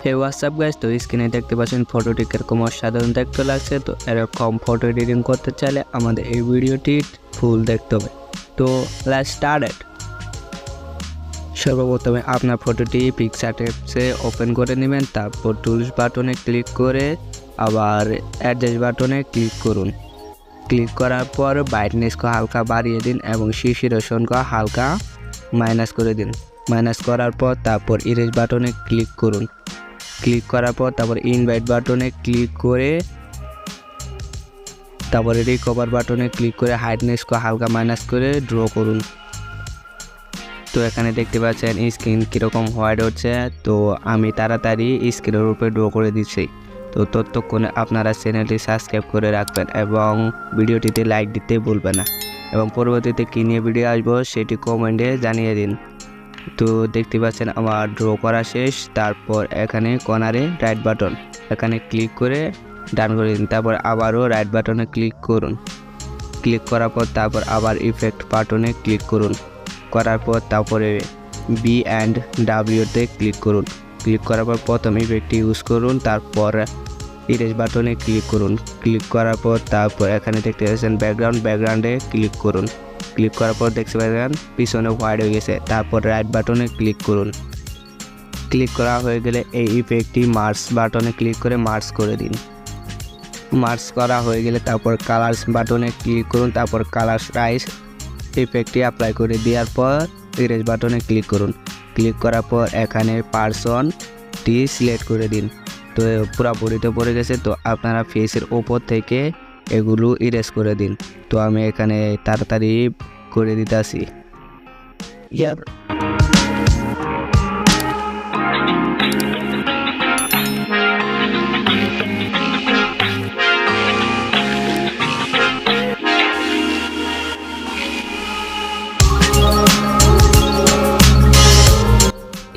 হে WhatsApp guys, তো স্ক্রিনে দেখতে পাচ্ছেন ফটোটি কিরকম অসাধারণ দেখতে লাগছে। তো এরকম ফটো এডিটিং করতে চাইলে আমাদের এই ভিডিওটি ফুল দেখতে হবে। তো লেটস স্টার্ট ইট। সর্বপ্রথমে আপনার ফটোটি পিকচার অ্যাপসে ওপেন করে নেবেন, তারপর টুলস বাটনে ক্লিক করে আবার অ্যাডজাস্ট বাটনে ক্লিক করুন। ক্লিক করার পর ব্রাইটনেসকে হালকা বাড়িয়ে দিন এবং স্যাচুরেশনকে হালকা মাইনাস করে দিন। মাইনাস করার পর তারপর ইরেজ বাটনে ক্লিক করুন। ক্লিক করার পর তারপর ইনভাইট বাটনে ক্লিক করে তারপরে রিকভার বাটনে ক্লিক করে হাইটনেসকে হালকা মাইনাস করে ড্র করুন। তো এখানে দেখতে পাচ্ছেন স্ক্রিন কীরকম হোয়াইট হচ্ছে। তো আমি তাড়াতাড়ি স্ক্রিনের উপরে ড্র করে দিচ্ছি। তো ততক্ষণে আপনারা চ্যানেলটি সাবস্ক্রাইব করে রাখবেন এবং ভিডিওটিতে লাইক দিতে ভুলবেন না, এবং পরবর্তীতে কী নিয়ে ভিডিও আসবো সেটি কমেন্টে জানিয়ে দিন। তো দেখতে পাচ্ছেন আমার ড্র করা শেষ। তারপর এখানে কর্নারে রাইট বাটন, এখানে ক্লিক করে ডান করে দিন। তারপর আবারও রাইট বাটনে ক্লিক করুন। ক্লিক করার পর তারপর আবার ইফেক্ট বাটনে ক্লিক করুন। করার পর তারপরে বি অ্যান্ড ডাব্লিউতে ক্লিক করুন। ক্লিক করার পর প্রথম ইফেক্টটি ইউজ করুন, তারপর ইরেজ বাটনে ক্লিক করুন। ক্লিক করার পর তারপর এখানে দেখতে পাচ্ছেন ব্যাকগ্রাউন্ডে ক্লিক করুন। ক্লিক করার পর দেখতে পাচ্ছেন পিছনে হোয়াইট হয়ে গেছে। তারপর রাইট বাটনে ক্লিক করুন। ক্লিক করা হয়ে গেলে এই ইফেক্টটি মার্জ বাটনে ক্লিক করে মার্জ করে দিন। মার্জ করা হয়ে গেলে তারপর কালার্স বাটনে ক্লিক করুন। তারপর কালার্স রাইস ইফেক্টটি অ্যাপ্লাই করে দেওয়ার পর ইরেজ বাটনে ক্লিক করুন। ক্লিক করার পর এখানে পার্সনটি সিলেক্ট করে দিন। তো পুরোপুরিতে পড়ে গেছে। তো আপনারা ফেসের ওপর থেকে এগুলো ইরেজ করে দিন। তো আমি এখানে তাড়াতাড়ি করে দিতেছি।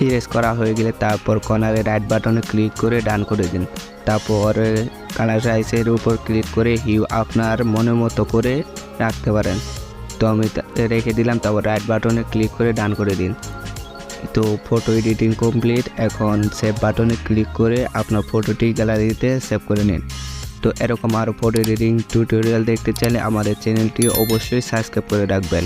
ইরেজ করা হয়ে গেলে তারপর কর্নারে রাইট বাটনে ক্লিক করে ডান করে দিন। তারপর কালার রাইসের উপর ক্লিক করে হিউ আপনার মনের মতো করে রাখতে পারেন। তো আমি রেখে দিলাম। তারপর রাইট বাটনে ক্লিক করে ডান করে দিন। তো ফটো এডিটিং কমপ্লিট। এখন সেভ বাটনে ক্লিক করে আপনার ফটোটি গ্যালারিতে সেভ করে নিন। তো এরকম আরও ফটো এডিটিং টিউটোরিয়াল দেখতে চাইলে আমাদের চ্যানেলটি অবশ্যই সাবস্ক্রাইব করে রাখবেন।